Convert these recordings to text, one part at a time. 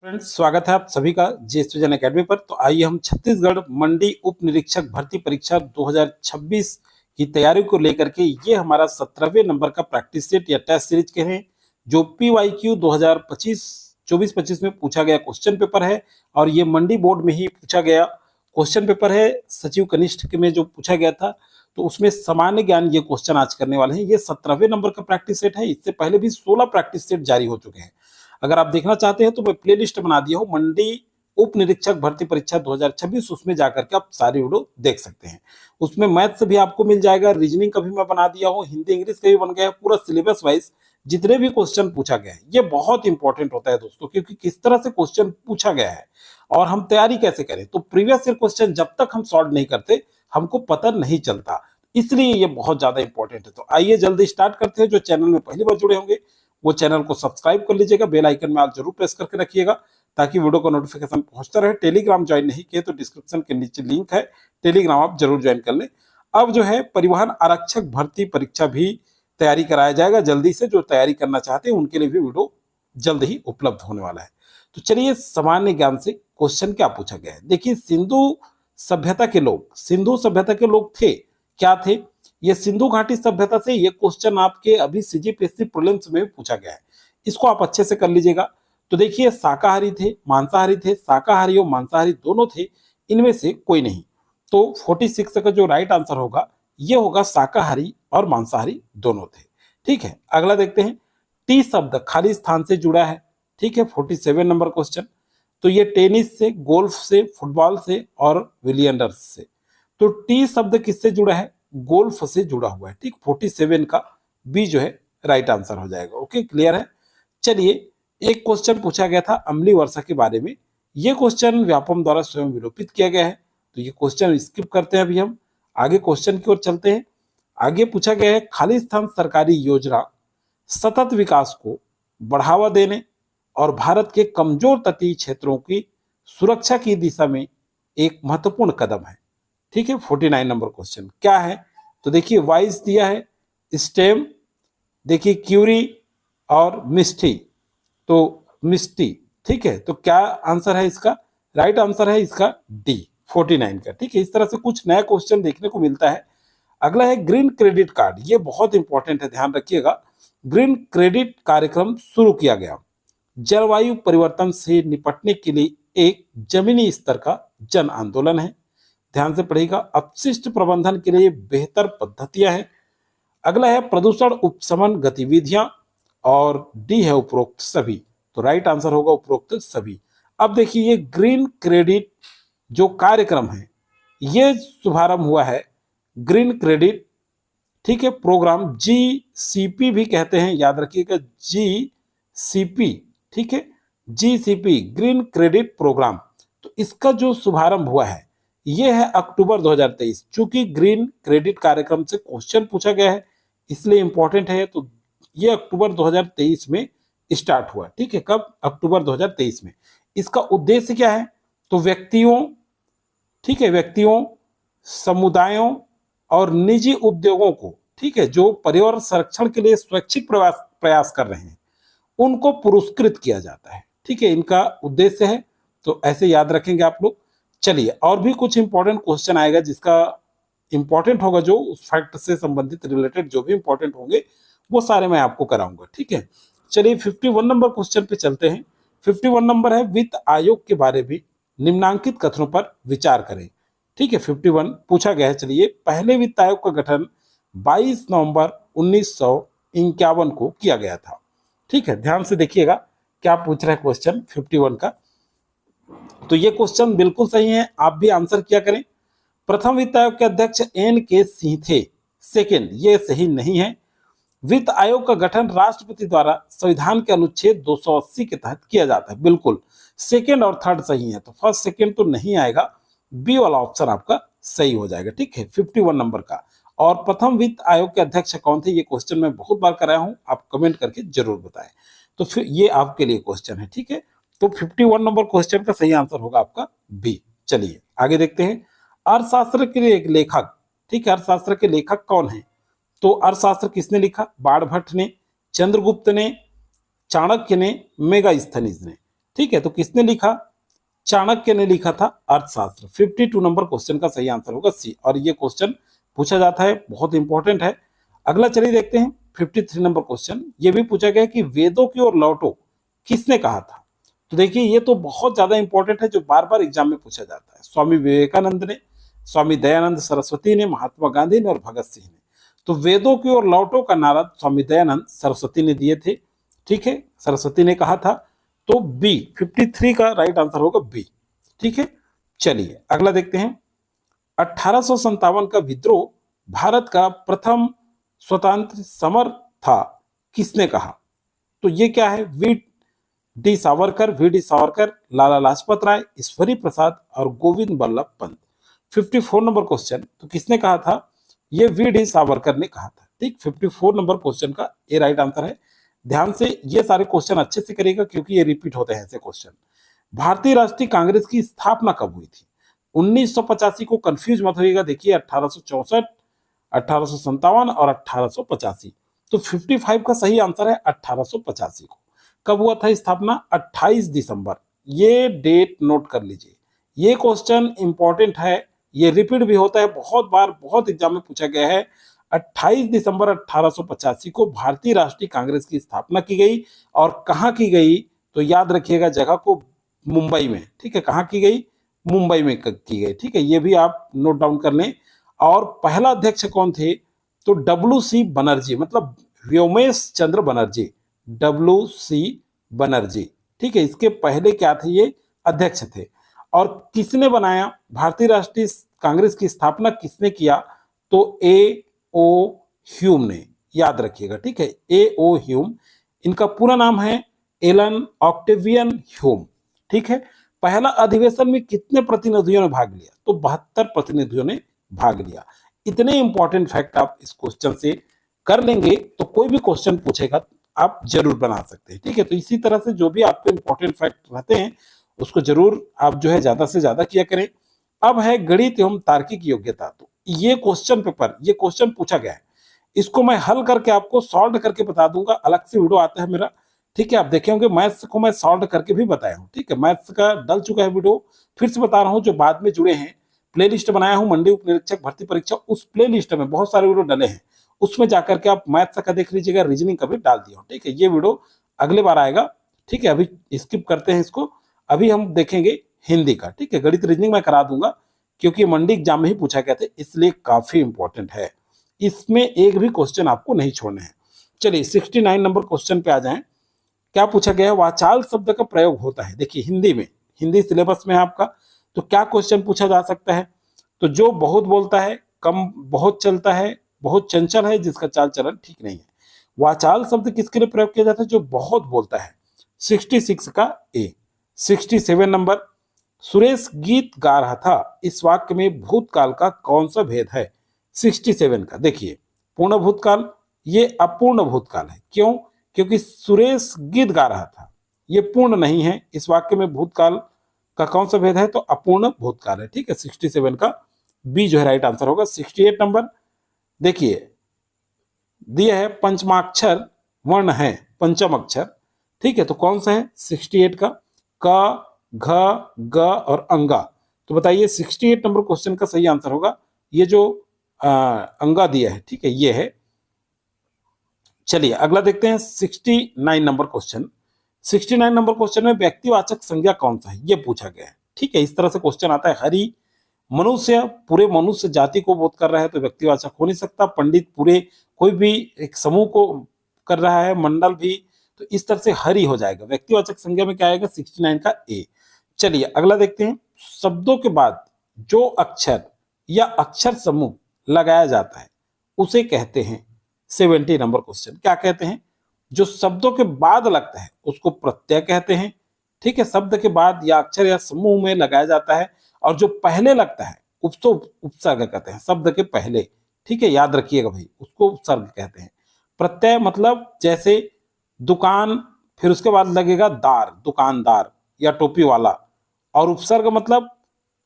Friends, स्वागत है आप सभी का जेएसवी जैन अकेडमी पर। तो आइए हम छत्तीसगढ़ मंडी उप निरीक्षक भर्ती परीक्षा 2026 की तैयारी को लेकर के ये हमारा 17वें नंबर का प्रैक्टिस सेट या टेस्ट सीरीज के हैं, जो PYQ 2025 24-25 में पूछा गया क्वेश्चन पेपर है। और ये मंडी बोर्ड में ही पूछा गया क्वेश्चन पेपर है। सचिव कनिष्ठ में जो पूछा गया था, तो उसमें सामान्य ज्ञान ये क्वेश्चन आज करने वाले हैं। ये 17वें नंबर का प्रैक्टिस सेट है। इससे पहले भी 16 प्रैक्टिस सेट जारी हो चुके हैं। अगर आप देखना चाहते हैं तो मैं प्लेलिस्ट बना दिया हूं, मंडी उप निरीक्षक भर्ती परीक्षा 2026, उसमें जाकर के आप सारी वीडियो देख सकते हैं। उसमें मैथ्स भी आपको मिल जाएगा, रीजनिंग का भी मैं बना दिया हूं, हिंदी इंग्लिश का भी बन गया है, पूरा सिलेबस वाइज जितने भी क्वेश्चन पूछा गया है। ये बहुत इंपॉर्टेंट होता है दोस्तों, क्योंकि किस तरह से क्वेश्चन पूछा गया है और हम तैयारी कैसे करें। तो प्रीवियस ईयर क्वेश्चन जब तक हम सॉल्व नहीं करते हमको पता नहीं चलता, इसलिए ये बहुत ज्यादा इंपॉर्टेंट है। तो आइए जल्दी स्टार्ट करते हैं। जो चैनल में पहली बार जुड़े होंगे वो चैनल को सब्सक्राइब कर लीजिएगा, बेल आइकन में आप जरूर प्रेस करके रखिएगा ताकि वीडियो का नोटिफिकेशन पहुंचता रहे। टेलीग्राम ज्वाइन नहीं किए तो डिस्क्रिप्शन के नीचे लिंक है, टेलीग्राम आप जरूर ज्वाइन कर लें। अब जो है परिवहन आरक्षक भर्ती परीक्षा भी तैयारी कराया जाएगा जल्दी से। जो तैयारी करना चाहते हैं उनके लिए भी वीडियो जल्द ही उपलब्ध होने वाला है। तो चलिए सामान्य ज्ञान से क्वेश्चन क्या पूछा गया है। देखिए, सिंधु सभ्यता के लोग थे, क्या थे? ये सिंधु घाटी सभ्यता से ये क्वेश्चन आपके अभी CGPSC प्रीलिम्स में पूछा गया है। इसको आप अच्छे से कर लीजिएगा। तो देखिए, शाकाहारी थे, मांसाहारी थे, शाकाहारी और मांसाहारी दोनों थे, इनमें से कोई नहीं। तो 46 का जो राइट आंसर होगा ये होगा शाकाहारी और मांसाहारी दोनों थे। ठीक है, अगला देखते हैं। टी शब्द खाली स्थान से जुड़ा है। ठीक है, 47 नंबर क्वेश्चन। तो ये टेनिस से, गोल्फ से, फुटबॉल से और विलियंडर्स से। तो टी शब्द किससे जुड़ा है? गोल्फ से जुड़ा हुआ है। ठीक, 47 का बी जो है राइट आंसर हो जाएगा। ओके, क्लियर है। चलिए, एक क्वेश्चन पूछा गया था अम्लीय वर्षा के बारे में। ये क्वेश्चन व्यापम द्वारा स्वयं विलोपित किया गया है, तो ये क्वेश्चन स्किप करते हैं। अभी हम आगे क्वेश्चन की ओर चलते हैं। आगे पूछा गया है, खाली स्थान सरकारी योजना सतत विकास को बढ़ावा देने और भारत के कमजोर तटीय क्षेत्रों की सुरक्षा की दिशा में एक महत्वपूर्ण कदम है। ठीक है, 49 नंबर क्वेश्चन क्या है? तो देखिए, वाइस दिया है, स्टेम, देखिए क्यूरी और मिस्टी। तो मिस्टी, ठीक है। तो क्या आंसर है इसका? राइट आंसर है इसका डी, 49 का। ठीक है, इस तरह से कुछ नया क्वेश्चन देखने को मिलता है। अगला है ग्रीन क्रेडिट कार्ड। ये बहुत इंपॉर्टेंट है, ध्यान रखिएगा। ग्रीन क्रेडिट कार्यक्रम शुरू किया गया जलवायु परिवर्तन से निपटने के लिए एक जमीनी स्तर का जन आंदोलन है। ध्यान से पढ़िएगा। अपशिष्ट प्रबंधन के लिए बेहतर पद्धतियां हैं। अगला है प्रदूषण उपशमन गतिविधियां, और डी है उपरोक्त सभी। तो राइट आंसर होगा उपरोक्त सभी। अब देखिए, ये ग्रीन क्रेडिट जो कार्यक्रम है ये शुभारंभ हुआ है ग्रीन क्रेडिट, ठीक है, प्रोग्राम GCP भी कहते हैं, याद रखिएगा GCP। ठीक है, GCP ग्रीन क्रेडिट प्रोग्राम। तो इसका जो शुभारंभ हुआ है ये है अक्टूबर 2023। चूंकि ग्रीन क्रेडिट कार्यक्रम से क्वेश्चन पूछा गया है इसलिए इंपॉर्टेंट है। तो ये अक्टूबर 2023 में स्टार्ट हुआ। ठीक है, कब? अक्टूबर 2023 में। इसका उद्देश्य क्या है? तो व्यक्तियों, ठीक है, व्यक्तियों, समुदायों और निजी उद्योगों को, ठीक है, जो पर्यावरण संरक्षण के लिए स्वैच्छिक प्रयास कर रहे हैं उनको पुरस्कृत किया जाता है। ठीक है, इनका उद्देश्य है। तो ऐसे याद रखेंगे आप लोग। चलिए, और भी कुछ इंपॉर्टेंट क्वेश्चन आएगा जिसका इंपॉर्टेंट होगा, जो उस फैक्ट से संबंधित रिलेटेड जो भी इंपॉर्टेंट होंगे वो सारे मैं आपको कराऊंगा। ठीक है, चलिए 51 नंबर क्वेश्चन पे चलते हैं। 51 नंबर है, वित्त आयोग के बारे में निम्नांकित कथनों पर विचार करें। ठीक है, 51 पूछा गया है। चलिए, पहले वित्त आयोग का गठन 22 नवंबर 1951 को किया गया था। ठीक है, ध्यान से देखिएगा क्या पूछ रहा है क्वेश्चन 51 का। तो ये क्वेश्चन बिल्कुल सही है, आप भी आंसर किया करें। प्रथम वित्त आयोग के अध्यक्ष NK सिंह थे। सेकेंड, ये सही नहीं है। वित्त आयोग का गठन राष्ट्रपति द्वारा संविधान के अनुच्छेद 280 के तहत किया जाता है। बिल्कुल, सेकेंड और थर्ड सही है। तो फर्स्ट सेकेंड तो नहीं आएगा, बी वाला ऑप्शन आपका सही हो जाएगा। ठीक है, 51 नंबर का। और प्रथम वित्त आयोग के अध्यक्ष कौन थे? ये क्वेश्चन मैं बहुत बार कराया हूं, आप कमेंट करके जरूर बताएं। तो फिर ये आपके लिए क्वेश्चन है। ठीक है, तो 51 नंबर क्वेश्चन का सही आंसर होगा आपका बी। चलिए आगे देखते हैं। अर्थशास्त्र के एक लेखक, ठीक है, अर्थशास्त्र के लेखक कौन है? तो अर्थशास्त्र किसने लिखा? बाणभट्ट ने, चंद्रगुप्त ने, चाणक्य ने, मेगास्थनीज ने। ठीक है, तो किसने लिखा? चाणक्य ने लिखा था अर्थशास्त्र। 52 नंबर क्वेश्चन का सही आंसर होगा सी, और ये क्वेश्चन पूछा जाता है, बहुत इंपॉर्टेंट है। अगला चलिए देखते हैं 53 नंबर क्वेश्चन। ये भी पूछा गया कि वेदों की ओर लौटो किसने कहा था? तो देखिए ये तो बहुत ज्यादा इंपॉर्टेंट है, जो बार बार एग्जाम में पूछा जाता है। स्वामी विवेकानंद ने, स्वामी दयानंद सरस्वती ने, महात्मा गांधी ने और भगत सिंह ने। तो वेदों की ओर लौटो का नारा स्वामी दयानंद सरस्वती ने दिए थे। ठीक है, सरस्वती ने कहा था। तो बी 53 का राइट आंसर होगा बी। ठीक है, चलिए अगला देखते हैं। 1857 का विद्रोह भारत का प्रथम स्वतंत्र समर था, किसने कहा? तो ये क्या है? वी डी सावरकर, लाला लाजपत राय, ईश्वरी प्रसाद और गोविंद बल्लभ पंत। 54 नंबर क्वेश्चन, तो किसने कहा था? ये वी डी सावरकर ने कहा था। ठीक, 54 नंबर क्वेश्चन का ए राइट आंसर है। ध्यान से ये सारे क्वेश्चन अच्छे से करिएगा, क्योंकि ये रिपीट होते हैं ऐसे क्वेश्चन। भारतीय राष्ट्रीय कांग्रेस की स्थापना कब हुई थी? 1985 को, कंफ्यूज मत होइएगा। देखिए 1864, 1857 और 1885। तो 55 का सही आंसर है 1885 को। कब हुआ था स्थापना? 28 दिसंबर। ये डेट नोट कर लीजिए। ये क्वेश्चन इंपॉर्टेंट है, ये रिपीट भी होता है बहुत बार, बहुत एग्जाम में पूछा गया है। 28 दिसंबर 1885 को भारतीय राष्ट्रीय कांग्रेस की स्थापना की गई। और कहां की गई? तो याद रखिएगा जगह को, मुंबई में। ठीक है, कहां की गई? मुंबई में की गई। ठीक है, ये भी आप नोट डाउन कर लें। और पहला अध्यक्ष कौन थे? तो WC बनर्जी, मतलब व्योमेश चंद्र बनर्जी, WC बनर्जी। ठीक है, इसके पहले क्या थे? ये अध्यक्ष थे। और किसने बनाया भारतीय राष्ट्रीय कांग्रेस की स्थापना? किसने किया? तो A.O. ह्यूम ने, याद रखिएगा। ठीक है, A.O. ह्यूम। इनका पूरा नाम है एलन ऑक्टेवियन ह्यूम। ठीक है, पहला अधिवेशन में कितने प्रतिनिधियों ने भाग लिया? तो 72 प्रतिनिधियों ने भाग लिया। इतने इंपॉर्टेंट फैक्ट आप इस क्वेश्चन से कर लेंगे तो कोई भी क्वेश्चन पूछेगा आप जरूर बना सकते हैं। ठीक है, तो इसी तरह से जो भी आपके इंपॉर्टेंट फैक्ट रहते हैं उसको जरूर आप जो है ज्यादा से ज्यादा किया करें। अब है गणित एवं तार्किक योग्यता। तो ये क्वेश्चन पेपर, ये क्वेश्चन पूछा गया है, इसको मैं हल करके आपको सॉल्व करके बता दूंगा। अलग से वीडियो आता है मेरा। ठीक है, आप देखे होंगे मैथ्स को मैं सॉल्व करके भी बताया हूँ। ठीक है, मैथ्स का डल चुका है वीडियो, फिर से बता रहा हूँ। जो बाद में जुड़े हैं, प्लेलिस्ट बनाया हूँ मंडी उप निरीक्षक भर्ती परीक्षा, उस प्लेलिस्ट में बहुत सारे वीडियो डले हैं, उसमें जाकर के आप मैथ्स का देख लीजिएगा, रीजनिंग का भी डाल दिया हूँ। ठीक है, ये वीडियो अगले बार आएगा। ठीक है, अभी स्किप करते हैं इसको। अभी हम देखेंगे हिंदी का। ठीक है, गणित रीजनिंग मैं करा दूंगा, क्योंकि मंडी एग्जाम में ही पूछा गया था, इसलिए काफी इंपॉर्टेंट है। इसमें एक भी क्वेश्चन आपको नहीं छोड़ने हैं। चलिए 69 नंबर क्वेश्चन पे आ जाएं। क्या पूछा गया है? वाचाल शब्द का प्रयोग होता है। देखिए हिंदी में, हिंदी सिलेबस में है आपका, तो क्या क्वेश्चन पूछा जा सकता है? तो जो बहुत बोलता है, कम बहुत चलता है, बहुत चंचल है, जिसका चाल चलन ठीक नहीं है। वाचाल शब्द किसके लिए प्रयोग किया जाता है? जो बहुत बोलता है। 66 का ए। 67 नंबर, सुरेश गीत गा रहा था, इस वाक्य में भूतकाल का कौन सा भेद है? 67 का देखिए, पूर्ण भूतकाल, ये अपूर्ण भूतकाल है। क्यों? क्योंकि सुरेश गीत गा रहा था, ये पूर्ण नहीं है। इस वाक्य में भूतकाल का कौन सा भेद है? तो अपूर्ण भूतकाल है। ठीक है, 67 का बी जो है राइट आंसर होगा। 68 नंबर देखिए, दिया है पंचमाक्षर वर्ण है, पंचम अक्षर। ठीक है, तो कौन सा है? 68 का क, घ, ग और अंगा। तो बताइए 68 नंबर क्वेश्चन का सही आंसर होगा ये जो अंगा दिया है। ठीक है, ये है। चलिए अगला देखते हैं 69 नंबर क्वेश्चन। 69 नंबर क्वेश्चन में व्यक्तिवाचक संज्ञा कौन सा है? ये पूछा गया है। ठीक है, इस तरह से क्वेश्चन आता है। हरि, मनुष्य, पूरे मनुष्य जाति को बोध कर रहा है तो व्यक्तिवाचक हो नहीं सकता। पंडित, पूरे कोई भी एक समूह को कर रहा है, मंडल भी, तो इस तरह से हरि हो जाएगा। व्यक्तिवाचक संज्ञा में क्या आएगा? 69 का ए। चलिए अगला देखते हैं। शब्दों के बाद जो अक्षर या अक्षर समूह लगाया जाता है उसे कहते हैं, 70 नंबर क्वेश्चन, क्या कहते हैं? जो शब्दों के बाद लगता है उसको प्रत्यय कहते हैं। ठीक है, शब्द के बाद या अक्षर या समूह में लगाया जाता है। और जो पहले लगता है उसको उपसर्ग कहते हैं, शब्द के पहले। ठीक है, याद रखिएगा भाई, उसको उपसर्ग कहते हैं। प्रत्यय मतलब जैसे दुकान, फिर उसके बाद लगेगा दार, दुकानदार या टोपी वाला। और उपसर्ग मतलब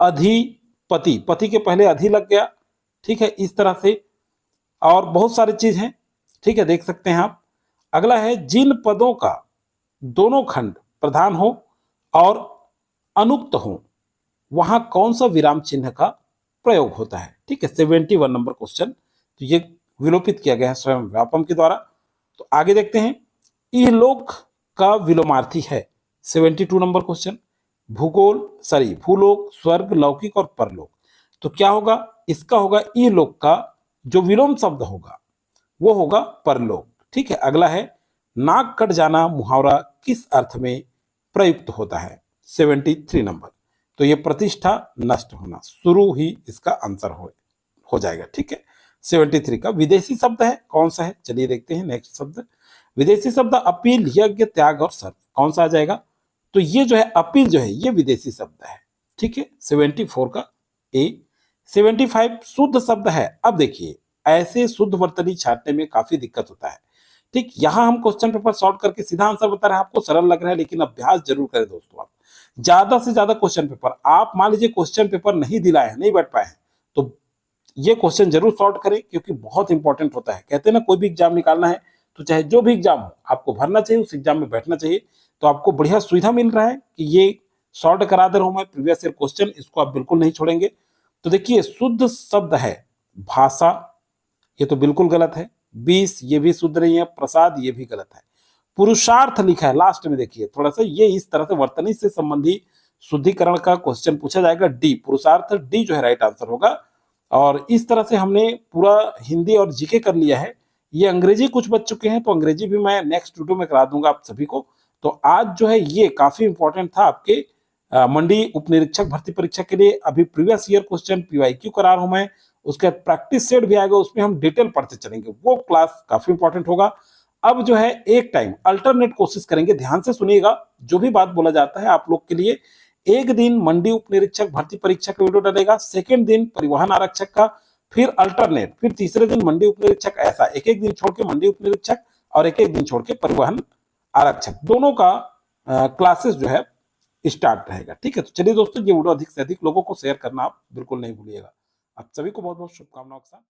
अधिपति, पति के पहले अधि लग गया। ठीक है, इस तरह से और बहुत सारी चीज हैं। ठीक है, देख सकते हैं आप। अगला है जिन पदों का दोनों खंड प्रधान हो और अनुक्त हो वहां कौन सा विराम चिन्ह का प्रयोग होता है। ठीक है, 71 नंबर क्वेश्चन, तो ये विलोपित किया गया है स्वयं व्यापम के द्वारा। तो आगे देखते हैं, इहलोक का विलोमार्थी है 72 नंबर क्वेश्चन। भूलोक, स्वर्ग, लौकिक और परलोक। तो क्या होगा, इसका होगा इहलोक का जो विलोम शब्द होगा वो होगा परलोक। ठीक है, अगला है, नाक कट जाना मुहावरा किस अर्थ में प्रयुक्त होता है 73 नंबर। तो ये प्रतिष्ठा नष्ट होना, शुरू ही इसका आंसर हो जाएगा। ठीक है, 73 का विदेशी शब्द है, कौन सा है, चलिए देखते हैं। नेक्स्ट शब्द, विदेशी शब्द अपील, यज्ञ, त्याग और सर्व, कौन सा आ जाएगा। तो ये जो है अपील जो है ये विदेशी शब्द है। ठीक है, 74 का ए। 75 शुद्ध शब्द है। अब देखिए, ऐसे शुद्ध वर्तनी छांटने में काफी दिक्कत होता है। ठीक, यहां हम क्वेश्चन पेपर सॉल्व करके सीधा आंसर बता रहे हैं, आपको सरल लग रहा है, लेकिन अभ्यास जरूर करें दोस्तों। आप ज्यादा से ज्यादा क्वेश्चन पेपर, आप मान लीजिए क्वेश्चन पेपर नहीं दिलाए हैं, नहीं बैठ पाए हैं, तो ये क्वेश्चन जरूर सॉल्व करें, क्योंकि बहुत इंपॉर्टेंट होता है। कहते हैं ना, कोई भी एग्जाम निकालना है तो चाहे जो भी एग्जाम हो, आपको भरना चाहिए, उस एग्जाम में बैठना चाहिए। तो आपको बढ़िया सुविधा मिल रहा है कि ये सॉल्व करा दे रहा हूं मैं प्रीवियस ईयर क्वेश्चन, इसको आप बिल्कुल नहीं छोड़ेंगे। तो देखिए, शुद्ध शब्द है भाषा, ये तो बिल्कुल गलत है। 20 ये भी शुद्ध नहीं है। प्रसाद ये भी गलत है। पुरुषार्थ लिखा है लास्ट में, देखिए थोड़ा सा ये इस तरह से वर्तनी से संबंधी शुद्धिकरण का क्वेश्चन पूछा जाएगा। डी पुरुषार्थ, डी जो है राइट आंसर होगा। और इस तरह से हमने पूरा हिंदी और जीके कर लिया है। ये अंग्रेजी कुछ बच चुके हैं, तो अंग्रेजी भी मैं नेक्स्ट वीडियो में करा दूंगा आप सभी को। तो आज जो है ये काफी इंपॉर्टेंट था आपके मंडी उप निरीक्षक भर्ती परीक्षा के लिए। अभी प्रीवियस ईयर क्वेश्चन PYQ करा रहा हूं मैं, उसके प्रैक्टिस सेट भी आएगा, उसमें हम डिटेल पढ़ते चलेंगे, वो क्लास काफी इंपॉर्टेंट होगा। अब जो है एक टाइम अल्टरनेट कोशिश करेंगे, ध्यान से सुनिएगा, जो भी बात बोला जाता है आप लोग के लिए। एक दिन मंडी उप निरीक्षक भर्ती परीक्षा का वीडियो डलेगा, सेकेंड दिन परिवहन आरक्षक का, फिर अल्टरनेट, फिर तीसरे दिन मंडी उप निरीक्षक, ऐसा एक एक दिन छोड़ के मंडी उप निरीक्षक और एक एक दिन छोड़ के परिवहन आरक्षक, दोनों का क्लासेस जो है स्टार्ट रहेगा। ठीक है, तो चलिए दोस्तों, ये वीडियो अधिक से अधिक लोगों को शेयर करना आप बिल्कुल नहीं भूलिएगा। आप सभी को बहुत बहुत शुभकामनाओं के साथ।